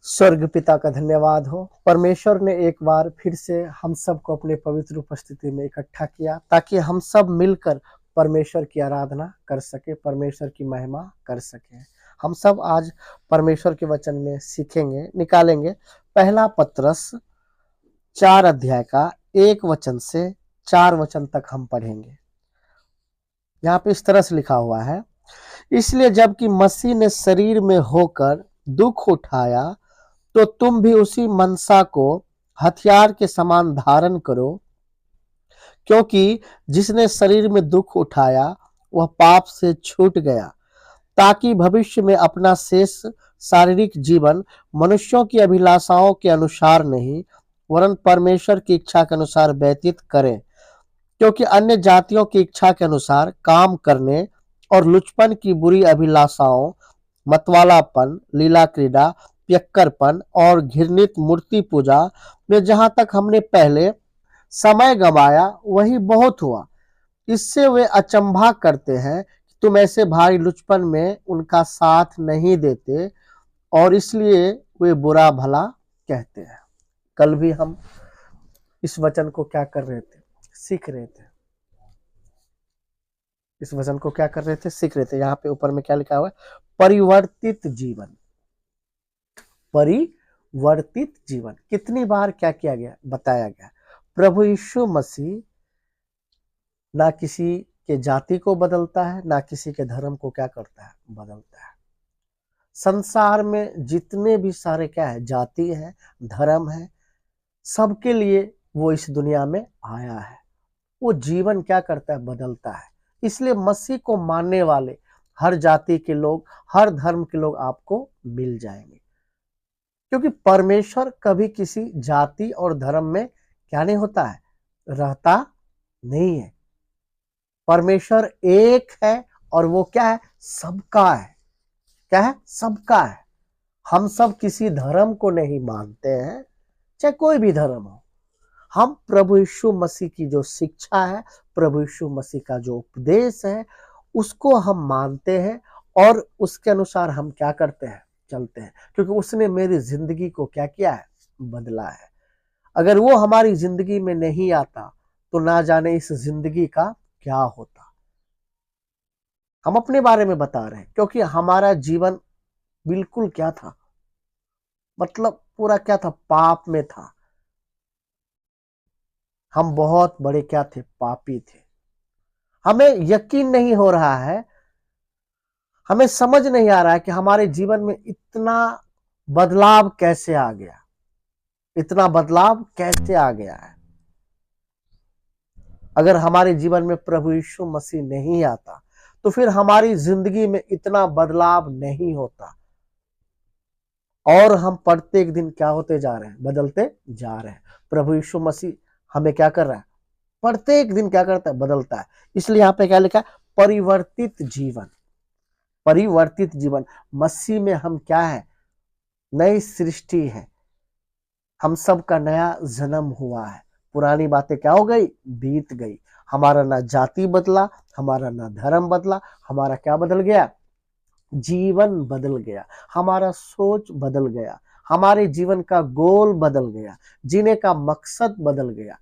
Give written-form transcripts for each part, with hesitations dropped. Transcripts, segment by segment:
स्वर्ग पिता का धन्यवाद हो। परमेश्वर ने एक बार फिर से हम सबको अपने पवित्र उपस्थिति में इकट्ठा किया ताकि हम सब मिलकर परमेश्वर की आराधना कर सके, परमेश्वर की महिमा कर सके। हम सब आज परमेश्वर के वचन में सीखेंगे, निकालेंगे। पहला पत्रस 4 अध्याय का 1 वचन से 4 वचन तक हम पढ़ेंगे। यहाँ पे इस तरह से लिखा हुआ है, इसलिए जबकि मसीह ने शरीर में होकर दुख उठाया तो तुम भी उसी मनसा को हथियार के समान धारण करो, क्योंकि जिसने शरीर में दुख उठाया वह पाप से छूट गया, ताकि भविष्य में अपना शेष शारीरिक जीवन मनुष्यों की अभिलाषाओं के अनुसार नहीं वरन परमेश्वर की इच्छा के अनुसार व्यतीत करें। क्योंकि अन्य जातियों की इच्छा के अनुसार काम करने और लुचपन की बुरी अभिलाषाओं, मतवालापन, लीला क्रीड़ा, पियक्कड़पन और घृणित मूर्ति पूजा में जहां तक हमने पहले समय गंवाया वही बहुत हुआ। इससे वे अचंभा करते हैं कि तुम ऐसे भारी लुचपन में उनका साथ नहीं देते और इसलिए वे बुरा भला कहते हैं। कल भी हम इस वचन को क्या कर रहे थे? सीख रहे थे। इस वचन को क्या कर रहे थे? सीख रहे थे। यहाँ पे ऊपर में क्या लिखा हुआ है? परिवर्तित जीवन। परिवर्तित जीवन कितनी बार क्या किया गया? बताया गया। प्रभु यीशु मसीह ना किसी के जाति को बदलता है, ना किसी के धर्म को क्या करता है? बदलता है। संसार में जितने भी सारे क्या है? जाति है, धर्म है, सबके लिए वो इस दुनिया में आया है। वो जीवन क्या करता है? बदलता है। इसलिए मसीह को मानने वाले हर जाति के लोग, हर धर्म के लोग आपको मिल जाएंगे, क्योंकि परमेश्वर कभी किसी जाति और धर्म में क्या नहीं होता है? रहता नहीं है। परमेश्वर एक है और वो क्या है? सबका है। क्या है? सबका है। हम सब किसी धर्म को नहीं मानते हैं, चाहे कोई भी धर्म हो। हम प्रभु यीशु मसीह की जो शिक्षा है, प्रभु यीशु मसीह का जो उपदेश है, उसको हम मानते हैं और उसके अनुसार हम क्या करते हैं? चलते हैं, क्योंकि उसने मेरी जिंदगी को क्या किया है? बदला है। अगर वो हमारी जिंदगी में नहीं आता तो ना जाने इस जिंदगी का क्या होता। हम अपने बारे में बता रहे हैं, क्योंकि हमारा जीवन बिल्कुल क्या था? मतलब पूरा क्या था? पाप में था। हम बहुत बड़े क्या थे? पापी थे। हमें यकीन नहीं हो रहा है, हमें समझ नहीं आ रहा है कि हमारे जीवन में इतना बदलाव कैसे आ गया, इतना बदलाव कैसे आ गया है। अगर हमारे जीवन में प्रभु यीशु मसीह नहीं आता तो फिर हमारी जिंदगी में इतना बदलाव नहीं होता। और हम प्रत्येक दिन क्या होते जा रहे हैं? बदलते जा रहे हैं। प्रभु यीशु मसीह हमें क्या कर रहा है? प्रत्येक दिन क्या करता है? बदलता है। इसलिए यहाँ पे क्या लिखा है? परिवर्तित जीवन। परिवर्तित जीवन। मसीह में हम क्या है? नई सृष्टि है। हम सब का नया जन्म हुआ है। पुरानी बातें क्या हो गई? बीत गई। हमारा ना जाति बदला, हमारा ना धर्म बदला, हमारा क्या बदल गया? जीवन बदल गया। हमारा सोच बदल गया, हमारे जीवन का गोल बदल गया, जीने का मकसद बदल गया,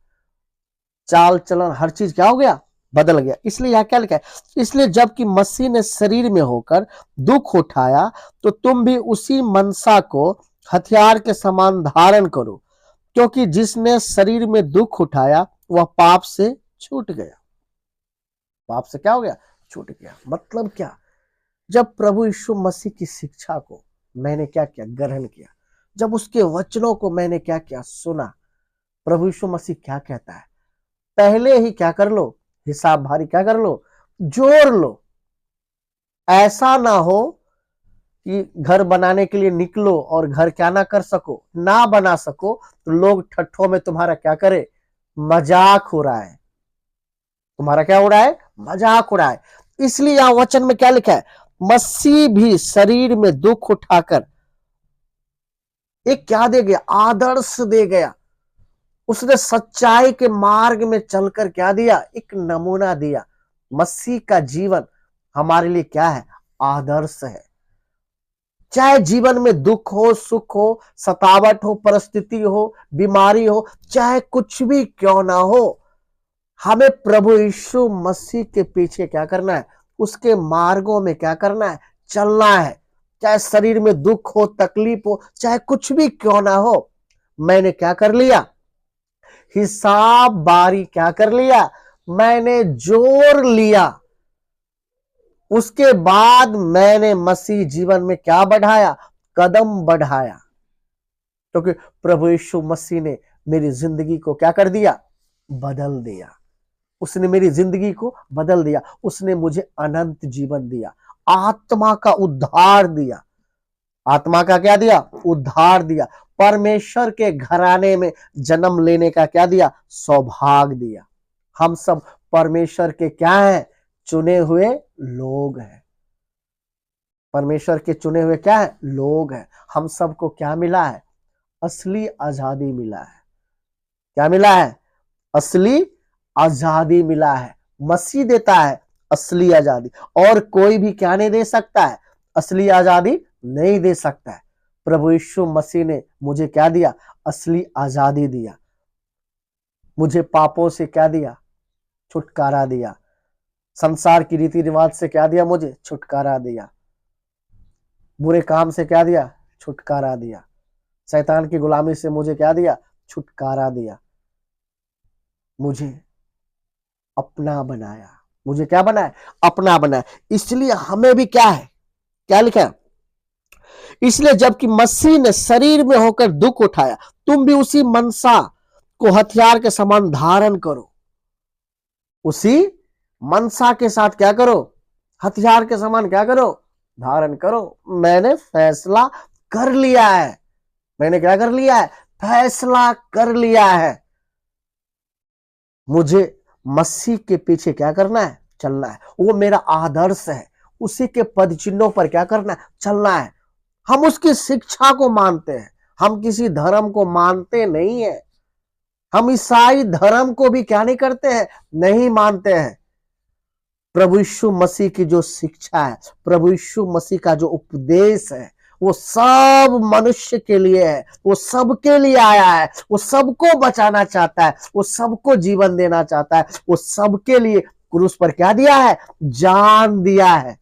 चाल चलन हर चीज क्या हो गया? बदल गया। इसलिए यहाँ क्या लिखा है? इसलिए जबकि मसीह ने शरीर में होकर दुख उठाया तो तुम भी उसी मनसा को हथियार के समान धारण करो, क्योंकि जिसने शरीर में दुख उठाया वह पाप से छूट गया। पाप से क्या हो गया? छूट गया। मतलब क्या? जब प्रभु यीशु मसीह की शिक्षा को मैंने क्या किया? ग्रहण किया। जब उसके वचनों को मैंने क्या किया? सुना। प्रभु यीशु मसीह क्या कहता है? पहले ही क्या कर लो? हिसाब भारी क्या कर लो? जोड़ लो। ऐसा ना हो कि घर बनाने के लिए निकलो और घर क्या ना कर सको, ना बना सको, तो लोग ठट्ठों में तुम्हारा क्या करे? मजाक उड़ाए। तुम्हारा क्या उड़ाए? मजाक उड़ाए। इसलिए यहां वचन में क्या लिखा है? मसीह भी शरीर में दुख उठाकर एक क्या दे गया? आदर्श दे गया। उसने सच्चाई के मार्ग में चलकर क्या दिया? एक नमूना दिया। मसीह का जीवन हमारे लिए क्या है? आदर्श है। चाहे जीवन में दुख हो, सुख हो, सतावट हो, परिस्थिति हो, बीमारी हो, चाहे कुछ भी क्यों ना हो, हमें प्रभु यीशु मसीह के पीछे क्या करना है, उसके मार्गों में क्या करना है, चलना है। चाहे शरीर में दुख हो, तकलीफ हो, चाहे कुछ भी क्यों ना हो, मैंने क्या कर लिया, हिसाब बारी क्या कर लिया, मैंने जोड़ लिया। उसके बाद मैंने मसीह जीवन में क्या बढ़ाया, कदम बढ़ाया, क्योंकि प्रभु यीशु मसीह ने मेरी जिंदगी को क्या कर दिया, बदल दिया। उसने मेरी जिंदगी को बदल दिया। उसने मुझे अनंत जीवन दिया, आत्मा का उद्धार दिया। आत्मा का क्या दिया, उद्धार दिया। परमेश्वर के घराने में जन्म लेने का क्या दिया, सौभाग्य दिया। हम सब परमेश्वर के क्या हैं, चुने हुए लोग हैं। परमेश्वर के चुने हुए क्या है, लोग हैं। हम सबको क्या मिला है, असली आजादी मिला है। क्या मिला है, असली आजादी मिला है। मसीह देता है असली आजादी, और कोई भी क्या नहीं दे सकता है, असली आजादी नहीं दे सकता है। प्रभु यीशु मसीह ने मुझे क्या दिया, असली आजादी दिया। मुझे पापों से क्या दिया, छुटकारा दिया। संसार की रीति रिवाज से क्या दिया, मुझे छुटकारा दिया। बुरे काम से क्या दिया, छुटकारा दिया। शैतान की गुलामी से मुझे क्या दिया, छुटकारा दिया। मुझे अपना बनाया। मुझे क्या बनाया, अपना बनाया। इसलिए हमें भी क्या है, क्या लिखा है, इसलिए जबकि मसीह ने शरीर में होकर दुख उठाया, तुम भी उसी मनसा को हथियार के समान धारण करो। उसी मनसा के साथ क्या करो, हथियार के समान क्या करो, धारण करो। मैंने फैसला कर लिया है। मैंने क्या कर लिया है, फैसला कर लिया है। मुझे मसीह के पीछे क्या करना है, चलना है। वो मेरा आदर्श है। उसी के पद चिन्हों पर क्या करना है, चलना है। हम उसकी शिक्षा को मानते हैं। हम किसी धर्म को मानते नहीं है। हम ईसाई धर्म को भी क्या नहीं करते हैं, नहीं मानते हैं। प्रभु यीशु मसीह की जो शिक्षा है, प्रभु यीशु मसीह का जो उपदेश है, वो सब मनुष्य के लिए है। वो सबके लिए आया है। वो सबको बचाना चाहता है। वो सबको जीवन देना चाहता है। वो सबके लिए क्रूस पर क्या दिया है, जान दिया है।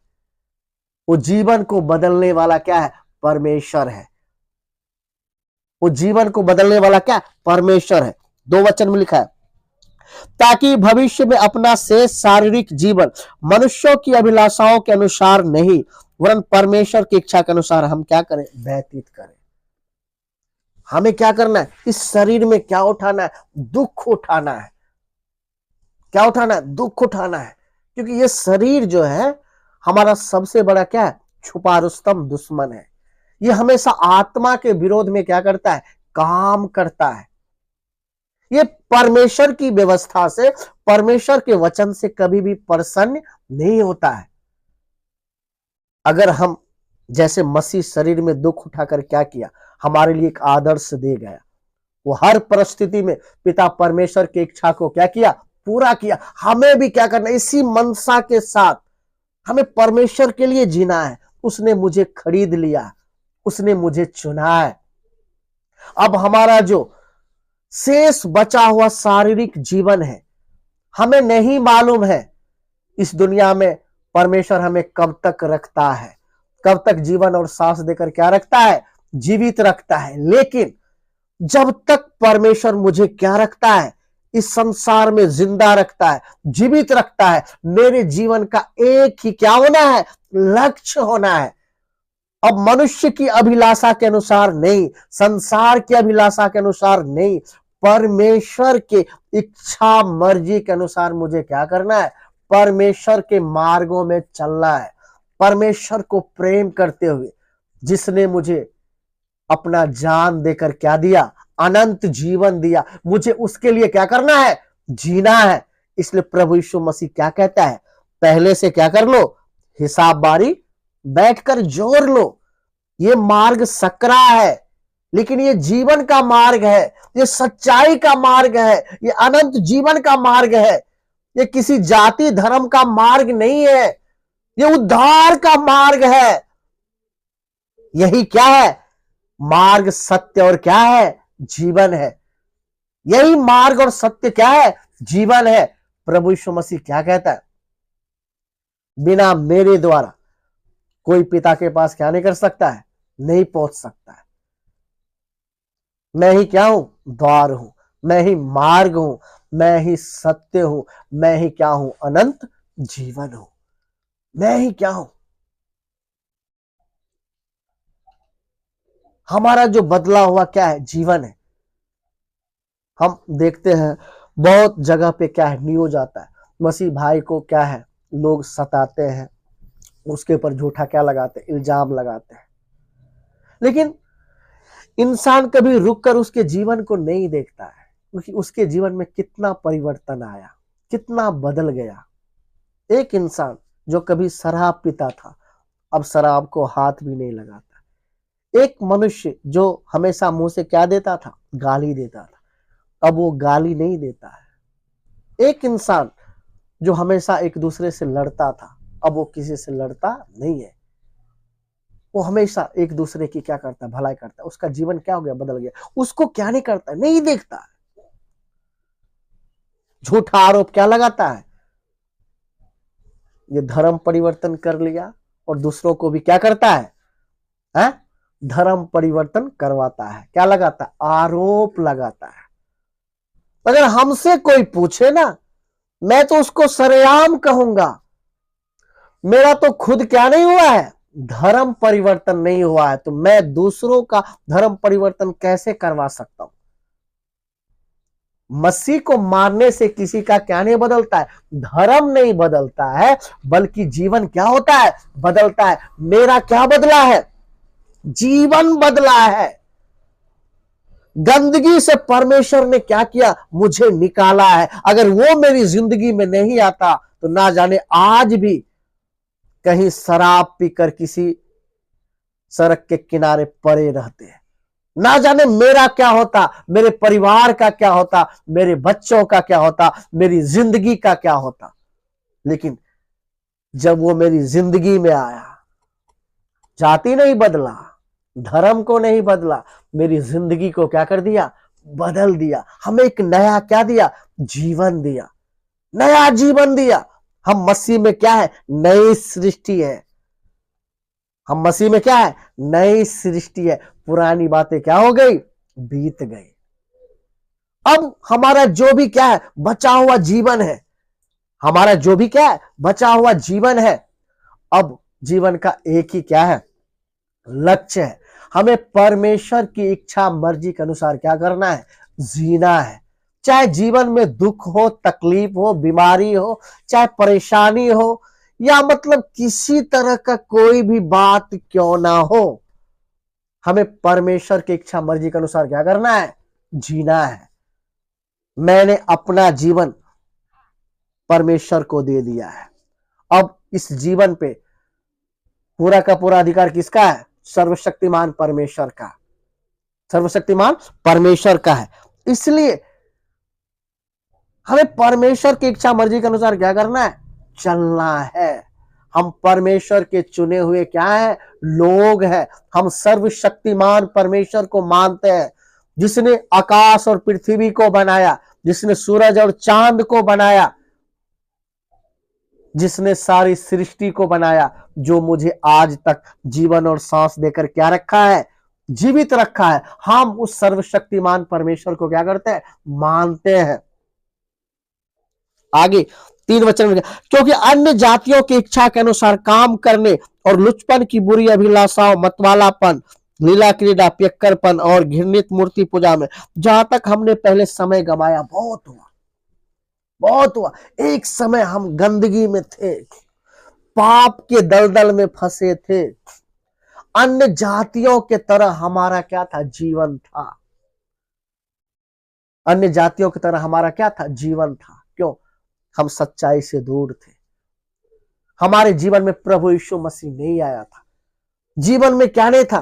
वो जीवन को बदलने वाला क्या है, परमेश्वर है। वो जीवन को बदलने वाला क्या, परमेश्वर है। 2 वचन में लिखा है, ताकि भविष्य में अपना शेष शारीरिक जीवन मनुष्यों की अभिलाषाओं के अनुसार नहीं, वरन परमेश्वर की इच्छा के अनुसार हम क्या करें, व्यतीत करें। हमें क्या करना है, इस शरीर में क्या उठाना है, दुख उठाना है। क्या उठाना है, दुख उठाना है। क्योंकि ये शरीर जो है हमारा सबसे बड़ा क्या है, छुपा रुस्तम दुश्मन है। ये हमेशा आत्मा के विरोध में क्या करता है, काम करता है। ये परमेश्वर की व्यवस्था से, परमेश्वर के वचन से कभी भी प्रसन्न नहीं होता है। अगर हम जैसे मसीह शरीर में दुख उठाकर क्या किया, हमारे लिए एक आदर्श दे गया। वो हर परिस्थिति में पिता परमेश्वर की इच्छा को क्या किया, पूरा किया। हमें भी क्या करना है, इसी मनसा के साथ हमें परमेश्वर के लिए जीना है। उसने मुझे खरीद लिया, उसने मुझे चुना है। अब हमारा जो शेष बचा हुआ शारीरिक जीवन है, हमें नहीं मालूम है इस दुनिया में परमेश्वर हमें कब तक रखता है, कब तक जीवन और सांस देकर क्या रखता है, जीवित रखता है। लेकिन जब तक परमेश्वर मुझे क्या रखता है, इस संसार में जिंदा रखता है, जीवित रखता है, मेरे जीवन का एक ही क्या होना है, लक्ष्य होना है। अब मनुष्य की अभिलाषा के अनुसार नहीं, संसार की अभिलाषा के अनुसार नहीं, परमेश्वर के इच्छा मर्जी के अनुसार मुझे क्या करना है, परमेश्वर के मार्गों में चलना है। परमेश्वर को प्रेम करते हुए, जिसने मुझे अपना जान देकर क्या दिया, अनंत जीवन दिया, मुझे उसके लिए क्या करना है, जीना है। इसलिए प्रभु यीशु मसीह क्या कहता है, पहले से क्या कर लो, हिसाब बारी बैठकर जोड़ लो। ये मार्ग सकरा है, लेकिन ये जीवन का मार्ग है, ये सच्चाई का मार्ग है, ये अनंत जीवन का मार्ग है। ये किसी जाति धर्म का मार्ग नहीं है, ये उद्धार का मार्ग है। यही क्या है? मार्ग, सत्य और क्या है? जीवन है। यही मार्ग और सत्य क्या है? जीवन है। प्रभु यीशु मसीह क्या कहता है? बिना मेरे द्वारा कोई पिता के पास क्या नहीं कर सकता है? नहीं पहुंच सकता है। मैं ही क्या हूं? द्वार हूं। मैं ही मार्ग हूं। मैं ही सत्य हूं। मैं ही क्या हूं? अनंत जीवन हूं। मैं ही क्या हूं? हमारा जो बदला हुआ क्या है? जीवन है। हम देखते हैं बहुत जगह पे क्या है, न्यूज आता है, मसीह भाई को क्या है, लोग सताते हैं, उसके ऊपर झूठा क्या लगाते हैं? इल्जाम लगाते हैं। लेकिन इंसान कभी रुककर उसके जीवन को नहीं देखता है, क्योंकि उसके जीवन में कितना परिवर्तन आया, कितना बदल गया। एक इंसान जो कभी शराब पीता था, अब शराब को हाथ भी नहीं लगाता। एक मनुष्य जो हमेशा मुंह से क्या देता था? गाली देता था, अब वो गाली नहीं देता है। एक इंसान जो हमेशा एक दूसरे से लड़ता था, अब वो किसी से लड़ता नहीं है। वो हमेशा एक दूसरे की क्या करता है? भलाई करता है। उसका जीवन क्या हो गया? बदल गया। उसको क्या नहीं करता है? नहीं देखता है। झूठा आरोप क्या लगाता है? ये धर्म परिवर्तन कर लिया, और दूसरों को भी क्या करता है? धर्म परिवर्तन करवाता है। क्या लगाता है? आरोप लगाता है। अगर हमसे कोई पूछे ना, मैं तो उसको सरेआम कहूंगा, मेरा तो खुद क्या नहीं हुआ है? धर्म परिवर्तन नहीं हुआ है, तो मैं दूसरों का धर्म परिवर्तन कैसे करवा सकता हूं? मसीह को मारने से किसी का क्या नहीं बदलता है? धर्म नहीं बदलता है, बल्कि जीवन क्या होता है? बदलता है। मेरा क्या बदला है? जीवन बदला है। गंदगी से परमेश्वर ने क्या किया? मुझे निकाला है। अगर वो मेरी जिंदगी में नहीं आता तो ना जाने आज भी कहीं शराब पीकर किसी सड़क के किनारे पड़े रहते हैं। ना जाने मेरा क्या होता, मेरे परिवार का क्या होता, मेरे बच्चों का क्या होता, मेरी जिंदगी का क्या होता। लेकिन जब वो मेरी जिंदगी में आया, जाति नहीं बदला, धर्म को नहीं बदला, मेरी जिंदगी को क्या कर दिया? बदल दिया। हमें एक नया क्या दिया? जीवन दिया, नया जीवन दिया। हम मसीह में क्या है? नई सृष्टि है। हम मसीह में क्या है? नई सृष्टि है। पुरानी बातें क्या हो गई? बीत गई। अब हमारा जो भी क्या है? बचा हुआ जीवन है। हमारा जो भी क्या है? बचा हुआ जीवन है। अब जीवन का एक ही क्या है? लक्ष्य है। हमें परमेश्वर की इच्छा मर्जी के अनुसार क्या करना है? जीना है। चाहे जीवन में दुख हो, तकलीफ हो, बीमारी हो, चाहे परेशानी हो, या मतलब किसी तरह का कोई भी बात क्यों ना हो, हमें परमेश्वर की इच्छा मर्जी के अनुसार क्या करना है? जीना है। मैंने अपना जीवन परमेश्वर को दे दिया है। अब इस जीवन पे पूरा का पूरा अधिकार किसका है? सर्वशक्तिमान परमेश्वर का। सर्वशक्तिमान परमेश्वर का है। इसलिए हमें परमेश्वर की इच्छा मर्जी के अनुसार क्या करना है? चलना है। हम परमेश्वर के चुने हुए क्या है? लोग हैं। हम सर्वशक्तिमान परमेश्वर को मानते हैं, जिसने आकाश और पृथ्वी को बनाया, जिसने सूरज और चांद को बनाया, जिसने सारी सृष्टि को बनाया, जो मुझे आज तक जीवन और सांस देकर क्या रखा है? जीवित रखा है। हम उस सर्वशक्तिमान परमेश्वर को क्या करते हैं? मानते हैं। आगे 3 वचन में, क्योंकि अन्य जातियों की इच्छा के अनुसार काम करने और लुचपन की बुरी अभिलाषाओं, मतवालापन, लीला क्रीड़ा, पियक्कड़पन और घृणित मूर्ति पूजा में जहां तक हमने पहले समय गमाया, बहुत हुआ, बहुत हुआ। एक समय हम गंदगी में थे, पाप के दलदल में फंसे थे, अन्य जातियों के तरह हमारा क्या था? जीवन था। अन्य जातियों की तरह हमारा क्या था? जीवन था। क्यों? हम सच्चाई से दूर थे। हमारे जीवन में प्रभु यीशु मसीह नहीं आया था। जीवन में क्या नहीं था?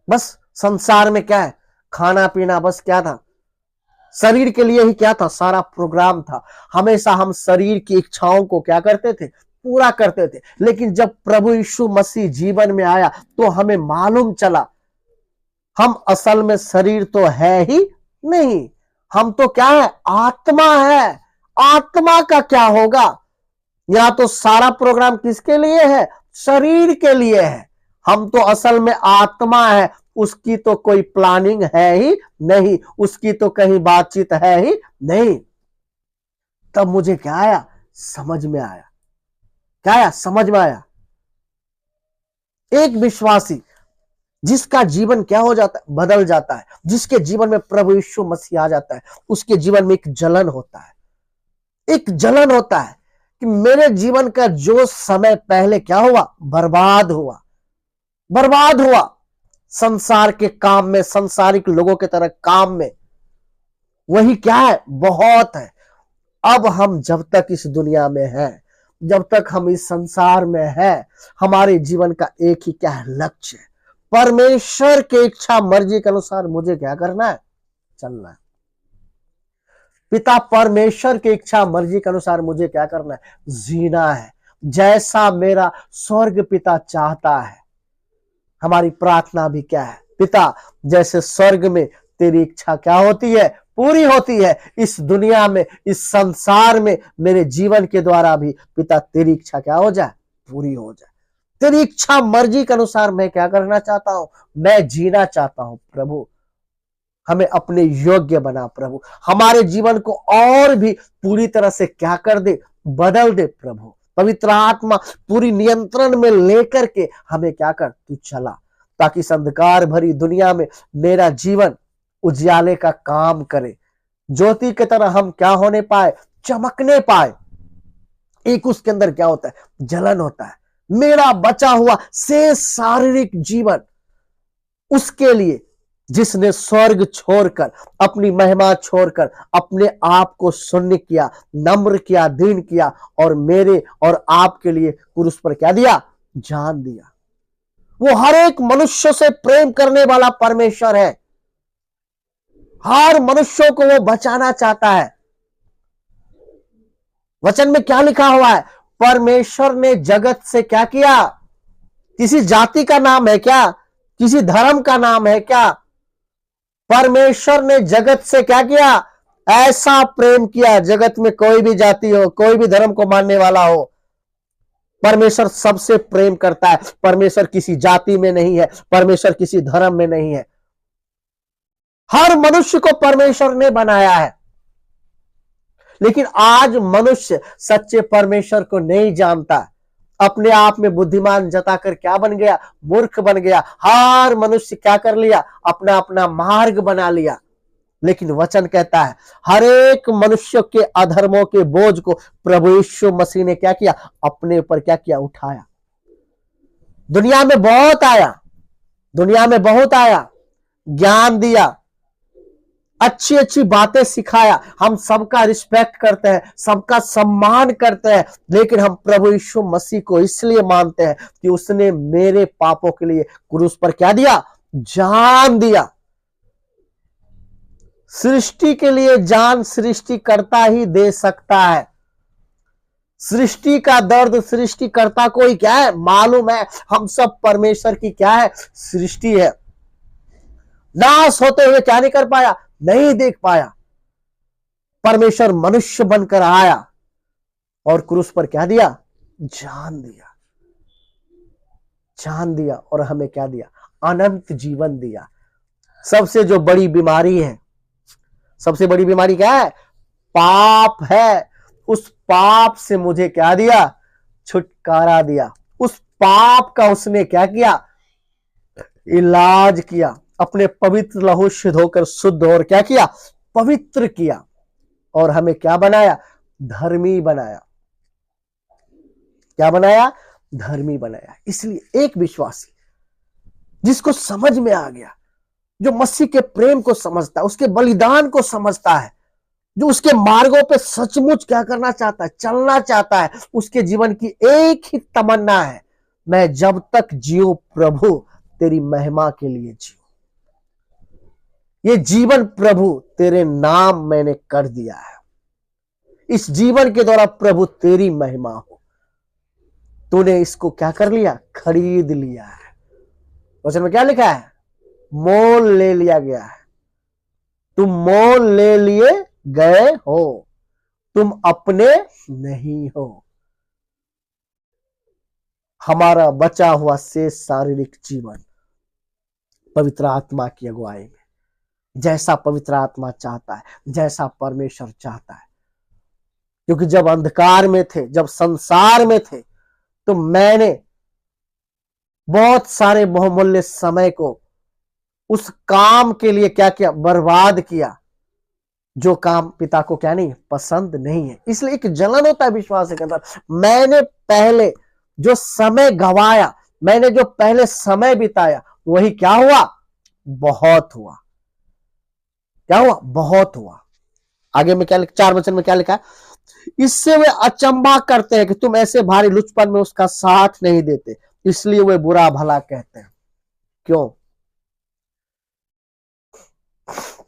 बस संसार में क्या है? खाना पीना, बस क्या था? शरीर के लिए ही क्या था? सारा प्रोग्राम था। हमेशा हम शरीर की इच्छाओं को क्या करते थे? पूरा करते थे। लेकिन जब प्रभु यीशु मसीह जीवन में आया तो हमें मालूम चला हम असल में शरीर तो है ही नहीं, हम तो क्या है, आत्मा है। आत्मा का क्या होगा? या तो सारा प्रोग्राम किसके लिए है? शरीर के लिए है। हम तो असल में आत्मा है, उसकी तो कोई प्लानिंग है ही नहीं, उसकी तो कहीं बातचीत है ही नहीं। तब मुझे क्या आया? समझ में आया। क्या आया? समझ में आया। एक विश्वासी जिसका जीवन क्या हो जाता है? बदल जाता है। जिसके जीवन में प्रभु यीशु मसीह आ जाता है, उसके जीवन में एक जलन होता है। एक जलन होता है कि मेरे जीवन का जो समय पहले क्या हुआ? बर्बाद हुआ। बर्बाद हुआ संसार के काम में, संसारिक लोगों की तरह काम में। वही क्या है? बहुत है। अब हम जब तक इस दुनिया में हैं, जब तक हम इस संसार में हैं, हमारे जीवन का एक ही क्या है? लक्ष्य है। परमेश्वर की इच्छा मर्जी के अनुसार मुझे क्या करना है? चलना है। पिता परमेश्वर की इच्छा मर्जी के अनुसार मुझे क्या करना है? जीना है, जैसा मेरा स्वर्ग पिता चाहता है। हमारी प्रार्थना भी क्या है? पिता जैसे स्वर्ग में तेरी इच्छा क्या होती है? पूरी होती है। इस दुनिया में, इस संसार में मेरे जीवन के द्वारा भी पिता तेरी इच्छा क्या हो जाए? पूरी हो जाए। तेरी इच्छा मर्जी के अनुसार मैं क्या करना चाहता हूं? मैं जीना चाहता हूं। प्रभु हमें अपने योग्य बना। प्रभु हमारे जीवन को और भी पूरी तरह से क्या कर दे? बदल दे। प्रभु पवित्र आत्मा पूरी नियंत्रण में लेकर के हमें क्या कर? तू चला, ताकि इस अंधकार भरी दुनिया में मेरा जीवन उजियाले का काम करे। ज्योति की तरह हम क्या होने पाए? चमकने पाए। एक उसके अंदर क्या होता है? जलन होता है। मेरा बचा हुआ शेष शारीरिक जीवन उसके लिए जिसने स्वर्ग छोड़कर, अपनी महिमा छोड़कर अपने आप को शून्य किया, नम्र किया, दीन किया और मेरे और आपके लिए क्रूस पर क्या दिया? जान दिया। वो हर एक मनुष्य से प्रेम करने वाला परमेश्वर है। हर मनुष्यों को वो बचाना चाहता है। वचन में क्या लिखा हुआ है? परमेश्वर ने जगत से क्या किया? किसी जाति का नाम है क्या? किसी धर्म का नाम है क्या? परमेश्वर ने जगत से क्या किया? ऐसा प्रेम किया। जगत में कोई भी जाति हो, कोई भी धर्म को मानने वाला हो, परमेश्वर सबसे प्रेम करता है। परमेश्वर किसी जाति में नहीं है, परमेश्वर किसी धर्म में नहीं है। हर मनुष्य को परमेश्वर ने बनाया है। लेकिन आज मनुष्य सच्चे परमेश्वर को नहीं जानता। अपने आप में बुद्धिमान जताकर क्या बन गया? मूर्ख बन गया। हर मनुष्य क्या कर लिया? अपना अपना मार्ग बना लिया। लेकिन वचन कहता है हर एक मनुष्य के अधर्मों के बोझ को प्रभु यीशु मसीह ने क्या किया? अपने ऊपर क्या किया? उठाया। दुनिया में बहुत आया, दुनिया में बहुत आया, ज्ञान दिया, अच्छी अच्छी बातें सिखाया। हम सबका रिस्पेक्ट करते हैं, सबका सम्मान करते हैं। लेकिन हम प्रभु यीशु मसीह को इसलिए मानते हैं कि उसने मेरे पापों के लिए क्रूस पर क्या दिया? जान दिया। सृष्टि के लिए जान सृष्टिकर्ता ही दे सकता है। सृष्टि का दर्द सृष्टिकर्ता को ही क्या है? मालूम है। हम सब परमेश्वर की क्या है? सृष्टि है। नाश होते हुए क्या नहीं कर पाया? नहीं देख पाया। परमेश्वर मनुष्य बनकर आया और क्रूस पर क्या दिया? जान दिया। जान दिया और हमें क्या दिया? अनंत जीवन दिया। सबसे जो बड़ी बीमारी है, सबसे बड़ी बीमारी क्या है? पाप है। उस पाप से मुझे क्या दिया? छुटकारा दिया। उस पाप का उसने क्या किया? इलाज किया। अपने पवित्र लहू से धोकर शुद्ध और क्या किया? पवित्र किया और हमें क्या बनाया? धर्मी बनाया। क्या बनाया? धर्मी बनाया। इसलिए एक विश्वासी जिसको समझ में आ गया, जो मसीह के प्रेम को समझता है, उसके बलिदान को समझता है, जो उसके मार्गों पे सचमुच क्या करना चाहता है? चलना चाहता है, उसके जीवन की एक ही तमन्ना है, मैं जब तक जियो प्रभु तेरी महिमा के लिए जियो। ये जीवन प्रभु तेरे नाम मैंने कर दिया है। इस जीवन के द्वारा प्रभु तेरी महिमा हो। तूने इसको क्या कर लिया, खरीद लिया है। वचन में क्या लिखा है, मोल ले लिया गया है। तुम मोल ले लिए गए हो, तुम अपने नहीं हो। हमारा बचा हुआ शेष शारीरिक जीवन पवित्र आत्मा की अगुवाई में, जैसा पवित्र आत्मा चाहता है, जैसा परमेश्वर चाहता है। क्योंकि जब अंधकार में थे, जब संसार में थे, तो मैंने बहुत सारे बहुमूल्य समय को उस काम के लिए क्या किया, बर्बाद किया, जो काम पिता को क्या नहीं, पसंद नहीं है। इसलिए एक जलन होता है विश्वास के अंदर। मैंने पहले जो समय गवाया, मैंने जो पहले समय बिताया, वही क्या हुआ, बहुत हुआ। क्या हुआ, बहुत हुआ। आगे में क्या 4 वचन में क्या लिखा है, इससे वे अचंभा करते हैं कि तुम ऐसे भारी लुचपन में उसका साथ नहीं देते, इसलिए वे बुरा भला कहते हैं। क्यों,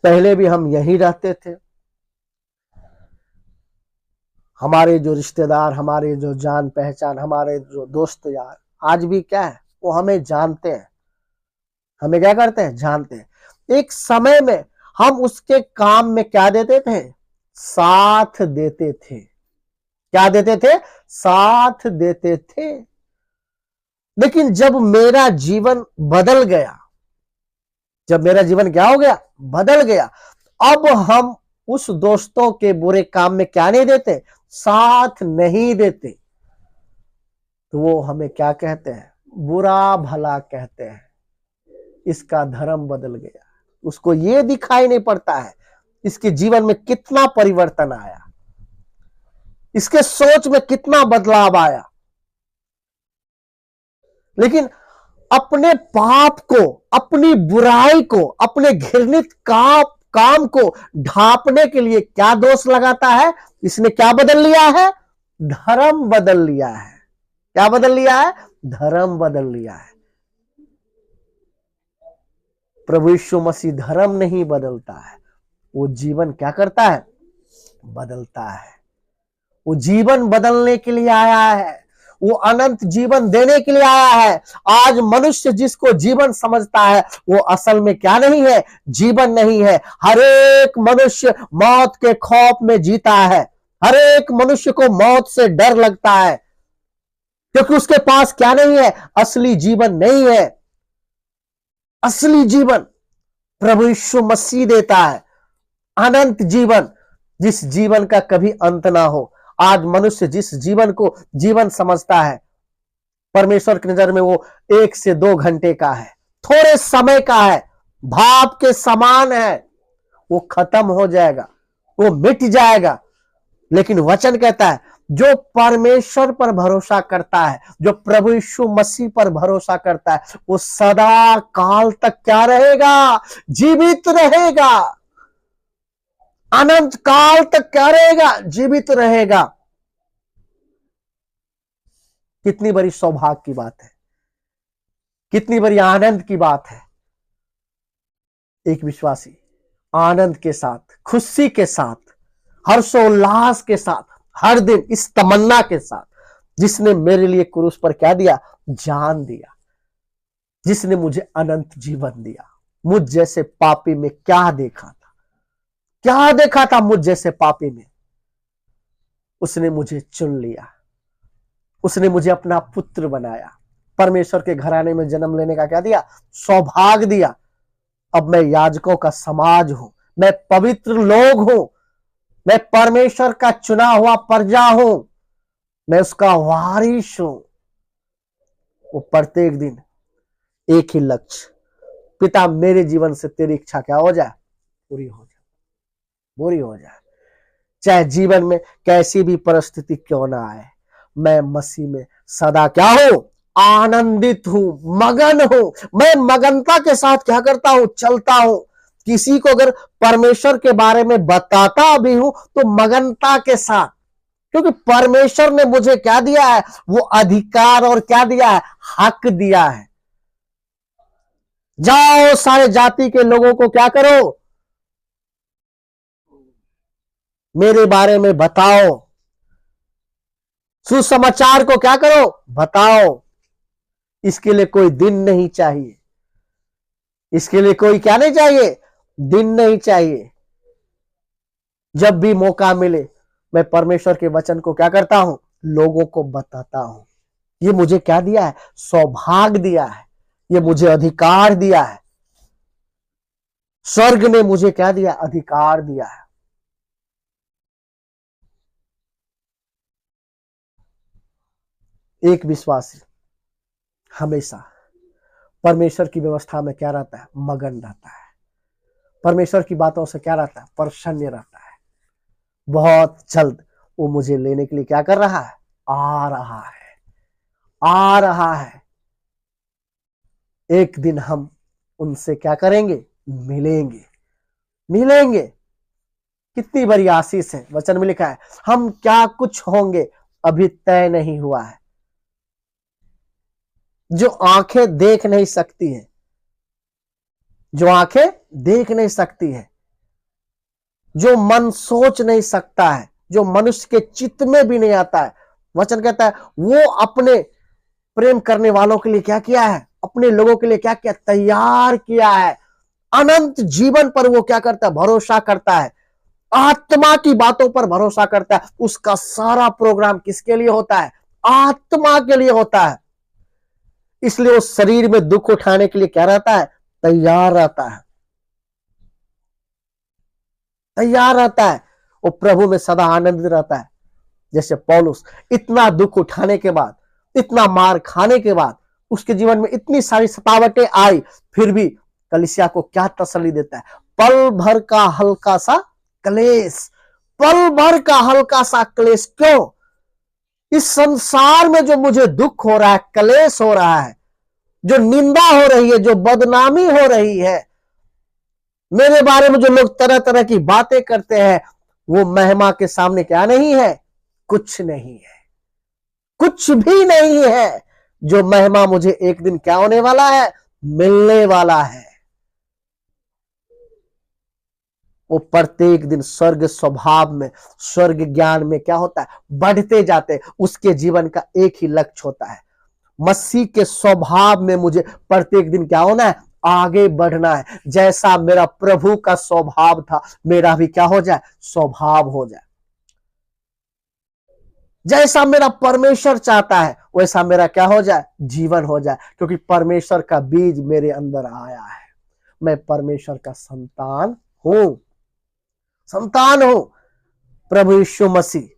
पहले भी हम यहीं रहते थे। हमारे जो रिश्तेदार, हमारे जो जान पहचान, हमारे जो दोस्त यार, आज भी क्या है, वो हमें जानते हैं। हमें क्या करते हैं, जानते हैं। एक समय में हम उसके काम में क्या देते थे, साथ देते थे। क्या देते थे, साथ देते थे। लेकिन जब मेरा जीवन बदल गया, जब मेरा जीवन क्या हो गया, बदल गया, अब हम उस दोस्तों के बुरे काम में क्या नहीं देते, साथ नहीं देते। तो वो हमें क्या कहते हैं, बुरा भला कहते हैं। इसका धर्म बदल गया, उसको ये दिखाई नहीं पड़ता है इसके जीवन में कितना परिवर्तन आया, इसके सोच में कितना बदलाव आया। लेकिन अपने पाप को, अपनी बुराई को, अपने घृणित काम को ढांपने के लिए क्या दोष लगाता है, इसने क्या बदल लिया है, धर्म बदल लिया है। क्या बदल लिया है, धर्म बदल लिया है। प्रभु यीशु मसीह धर्म नहीं बदलता है, वो जीवन क्या करता है, बदलता है। वो जीवन बदलने के लिए आया है, वो अनंत जीवन देने के लिए आया है। आज मनुष्य जिसको जीवन समझता है, वो असल में क्या नहीं है, जीवन नहीं है। हर एक मनुष्य मौत के खौफ में जीता है। हर एक मनुष्य को मौत से डर लगता है, क्योंकि उसके पास क्या नहीं है, असली जीवन नहीं है। असली जीवन प्रभु यीशु मसीह देता है, अनंत जीवन, जिस जीवन का कभी अंत ना हो। आज मनुष्य जिस जीवन को जीवन समझता है, परमेश्वर की नजर में वो 1 से 2 घंटे का है, थोड़े समय का है, भाप के समान है, वो खत्म हो जाएगा, वो मिट जाएगा। लेकिन वचन कहता है, जो परमेश्वर पर भरोसा करता है, जो प्रभु यीशु मसीह पर भरोसा करता है, वो सदा काल तक क्या रहेगा, जीवित रहेगा। अनंत काल तक क्या रहेगा, जीवित रहेगा। कितनी बड़ी सौभाग्य की बात है, कितनी बड़ी आनंद की बात है। एक विश्वासी आनंद के साथ, खुशी के साथ, हर्षोल्लास के साथ, हर दिन इस तमन्ना के साथ, जिसने मेरे लिए क्रूस पर क्या दिया, जान दिया, जिसने मुझे अनंत जीवन दिया। मुझ जैसे पापी में क्या देखा था, क्या देखा था मुझ जैसे पापी में, उसने मुझे चुन लिया, उसने मुझे अपना पुत्र बनाया, परमेश्वर के घराने में जन्म लेने का क्या दिया, सौभाग्य दिया। अब मैं याजकों का समाज हूं, मैं पवित्र लोग हूं, मैं परमेश्वर का चुना हुआ प्रजा हूं, मैं उसका वारिस हूं। वो प्रत्येक दिन एक ही लक्ष्य, पिता मेरे जीवन से तेरी इच्छा क्या हो जाए, पूरी हो जाए, पूरी हो जाए। चाहे जीवन में कैसी भी परिस्थिति क्यों ना आए, मैं मसीह में सदा क्या हूं, आनंदित हूं, मगन हूं। मैं मगनता के साथ क्या करता हूं, चलता हूं। किसी को अगर परमेश्वर के बारे में बताता भी हूं तो मगनता के साथ, क्योंकि परमेश्वर ने मुझे क्या दिया है, वो अधिकार और क्या दिया है, हक दिया है। जाओ सारे जाति के लोगों को क्या करो, मेरे बारे में बताओ, सुसमाचार को क्या करो, बताओ। इसके लिए कोई दिन नहीं चाहिए, इसके लिए कोई क्या नहीं चाहिए, दिन नहीं चाहिए। जब भी मौका मिले मैं परमेश्वर के वचन को क्या करता हूं, लोगों को बताता हूं। ये मुझे क्या दिया है, सौभाग्य दिया है, ये मुझे अधिकार दिया है। स्वर्ग ने मुझे क्या दिया, अधिकार दिया है। एक विश्वासी हमेशा परमेश्वर की व्यवस्था में क्या रहता है, मगन रहता है। परमेश्वर की बातों से क्या रहता है, प्रसन्न रहता है। बहुत जल्द वो मुझे लेने के लिए क्या कर रहा है, आ रहा है, आ रहा है। एक दिन हम उनसे क्या करेंगे, मिलेंगे, मिलेंगे। कितनी बड़ी आशीष है। वचन में लिखा है हम क्या कुछ होंगे अभी तय नहीं हुआ है। जो आंखें देख नहीं सकती है, जो आंखें देख नहीं सकती है, जो मन सोच नहीं सकता है, जो मनुष्य के चित्त में भी नहीं आता है, वचन कहता है वो अपने प्रेम करने वालों के लिए क्या किया है, अपने लोगों के लिए क्या किया, तैयार किया है। अनंत जीवन पर वो क्या करता है, भरोसा करता है। आत्मा की बातों पर भरोसा करता है। उसका सारा प्रोग्राम किसके लिए होता है, आत्मा के लिए होता है। इसलिए वो शरीर में दुख उठाने के लिए क्या रहता है, तैयार रहता है, तैयार रहता है। वो प्रभु में सदा आनंदित रहता है। जैसे पौलुस इतना दुख उठाने के बाद, इतना मार खाने के बाद, उसके जीवन में इतनी सारी सतावटें आई, फिर भी कलीसिया को क्या तसल्ली देता है, पल भर का हल्का सा क्लेश, पल भर का हल्का सा क्लेश। क्यों, इस संसार में जो मुझे दुख हो रहा है, क्लेश हो रहा है, जो निंदा हो रही है, जो बदनामी हो रही है, मेरे बारे में जो लोग तरह तरह की बातें करते हैं, वो महिमा के सामने क्या नहीं है, कुछ नहीं है, कुछ भी नहीं है। जो महिमा मुझे एक दिन क्या होने वाला है, मिलने वाला है। वो प्रत्येक दिन स्वर्ग स्वभाव में, स्वर्ग ज्ञान में क्या होता है, बढ़ते जाते। उसके जीवन का एक ही लक्ष्य होता है, मसीह के स्वभाव में मुझे प्रत्येक दिन क्या होना है, आगे बढ़ना है। जैसा मेरा प्रभु का स्वभाव था, मेरा भी क्या हो जाए, स्वभाव हो जाए। जैसा मेरा परमेश्वर चाहता है, वैसा मेरा क्या हो जाए, जीवन हो जाए। क्योंकि परमेश्वर का बीज मेरे अंदर आया है। मैं परमेश्वर का संतान हूं, संतान हूं। प्रभु यीशु मसीह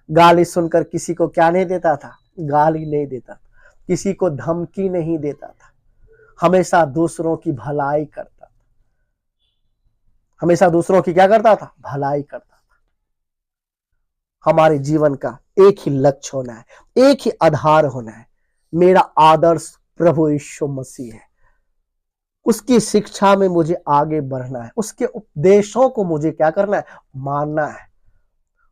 गाली सुनकर किसी को क्या नहीं देता था, गाली नहीं देता था, किसी को धमकी नहीं देता था, हमेशा दूसरों की भलाई करता था, हमेशा दूसरों की क्या करता था, भलाई करता था। हमारे जीवन का एक ही लक्ष्य होना है, एक ही आधार होना है। मेरा आदर्श प्रभु यीशु मसीह है। उसकी शिक्षा में मुझे आगे बढ़ना है, उसके उपदेशों को मुझे क्या करना है, मानना है।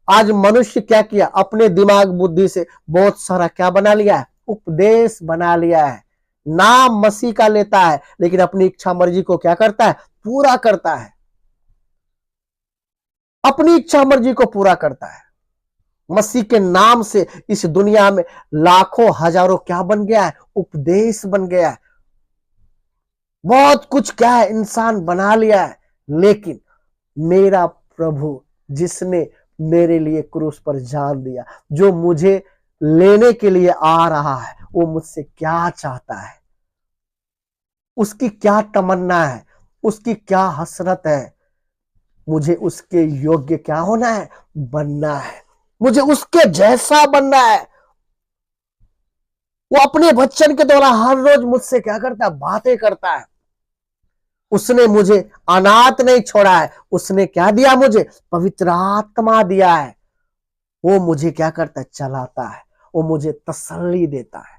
आज मनुष्य क्या किया, अपने दिमाग बुद्धि से बहुत सारा क्या बना लिया है, उपदेश बना लिया है। नाम मसीह का लेता है, लेकिन अपनी इच्छा मर्जी को क्या करता है, पूरा करता है, अपनी इच्छा मर्जी को पूरा करता है। मसीह के नाम से इस दुनिया में लाखों हजारों क्या बन गया है, उपदेश बन गया है। बहुत कुछ क्या है, इंसान बना लिया है। लेकिन मेरा प्रभु जिसने मेरे लिए क्रूस पर जान दिया, जो मुझे लेने के लिए आ रहा है, वो मुझसे क्या चाहता है, उसकी क्या तमन्ना है, उसकी क्या हसरत है। मुझे उसके योग्य क्या होना है, बनना है। मुझे उसके जैसा बनना है। वो अपने वचन के द्वारा हर रोज मुझसे क्या करता है, बातें करता है। उसने मुझे अनाथ नहीं छोड़ा है, उसने क्या दिया, मुझे पवित्र आत्मा दिया है। वो मुझे क्या करता है, चलाता है। वो मुझे तसल्ली देता है।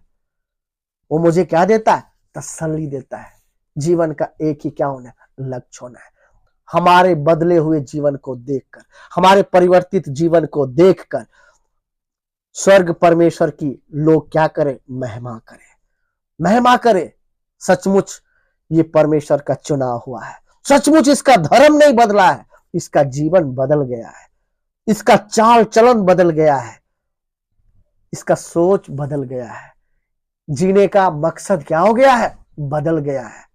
वो मुझे क्या देता है, तसल्ली देता है। जीवन का एक ही क्या होना है, लक्ष्य होना है। हमारे बदले हुए जीवन को देखकर, हमारे परिवर्तित जीवन को देखकर स्वर्ग परमेश्वर की लोग क्या करें, महिमा करें, महिमा करें। सचमुच ये परमेश्वर का चुनाव हुआ है। सचमुच इसका धर्म नहीं बदला है, इसका जीवन बदल गया है, इसका चाल चलन बदल गया है। इसका सोच बदल गया है, जीने का मकसद क्या हो गया है, बदल गया है।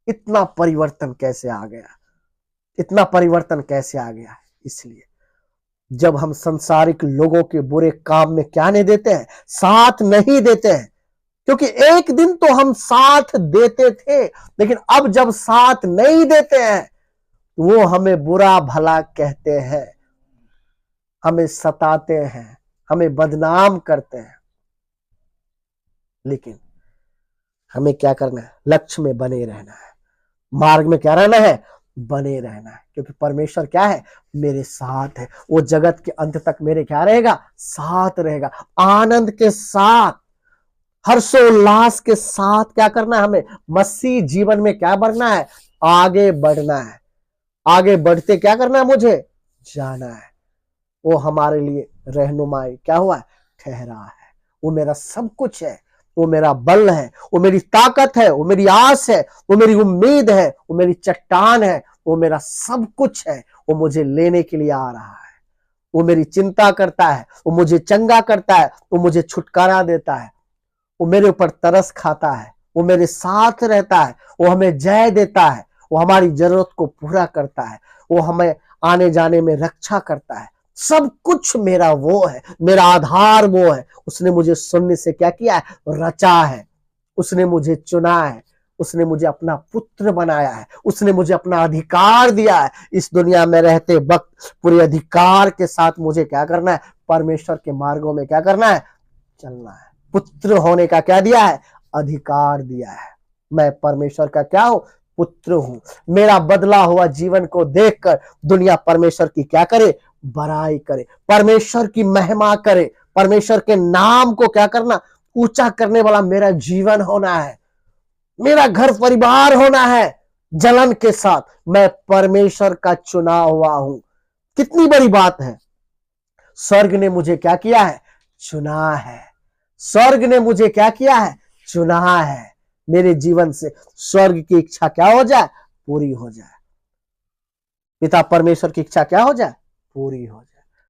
इतना परिवर्तन कैसे आ गया, इतना परिवर्तन कैसे आ गया है? इसलिए जब हम संसारिक लोगों के बुरे काम में क्या नहीं देते हैं, साथ नहीं देते हैं, क्योंकि एक दिन तो हम साथ देते थे, लेकिन अब जब साथ नहीं देते हैं वो हमें बुरा भला कहते हैं, हमें सताते हैं, हमें बदनाम करते हैं। लेकिन हमें क्या करना है, लक्ष्य में बने रहना है, मार्ग में क्या रहना है, बने रहना है, क्योंकि परमेश्वर क्या है, मेरे साथ है। वो जगत के अंत तक मेरे क्या रहेगा, साथ रहेगा, आनंद के साथ, हर्षोल्लास के साथ क्या करना है, हमें मसीह जीवन में क्या बढ़ना है, आगे बढ़ना है। आगे बढ़ते क्या करना है, मुझे जाना है। वो हमारे लिए रहनुमाई क्या हुआ है, ठहरा है। वो मेरा सब कुछ है, वो मेरा बल है, वो मेरी ताकत है, वो मेरी आस है, वो मेरी उम्मीद है, वो मेरी चट्टान है, वो मेरा सब कुछ है। वो मुझे लेने के लिए आ रहा है, वो मेरी चिंता करता है, वो मुझे चंगा करता है, वो मुझे छुटकारा देता है, वो मेरे ऊपर तरस खाता है, वो मेरे साथ रहता है, वो हमें जय देता है, वो हमारी जरूरत को पूरा करता है, वो हमें आने जाने में रक्षा करता है। सब कुछ मेरा वो है, मेरा आधार वो है। उसने मुझे शून्य से क्या किया है, रचा है। उसने मुझे चुना है, उसने मुझे अपना पुत्र बनाया है, उसने मुझे अपना अधिकार दिया है। इस दुनिया में रहते वक्त पूरे अधिकार के साथ मुझे क्या करना है, परमेश्वर के मार्गों में क्या करना है, चलना है। पुत्र होने का क्या दिया है, अधिकार दिया है। मैं परमेश्वर का क्या हूं, पुत्र हूं। मेरा बदला हुआ जीवन को देखकर दुनिया परमेश्वर की क्या करे, बड़ाई करे, परमेश्वर की महिमा करे। परमेश्वर के नाम को क्या करना, ऊंचा करने वाला मेरा जीवन होना है, मेरा घर परिवार होना है। जलन के साथ मैं परमेश्वर का चुना हुआ हूं। कितनी बड़ी बात है, स्वर्ग ने मुझे क्या किया है, चुना है। स्वर्ग ने मुझे क्या किया है, चुना है। मेरे जीवन से स्वर्ग की इच्छा क्या हो जाए, पूरी हो जाए। पिता परमेश्वर की इच्छा क्या हो जाए, पूरी हो जाए।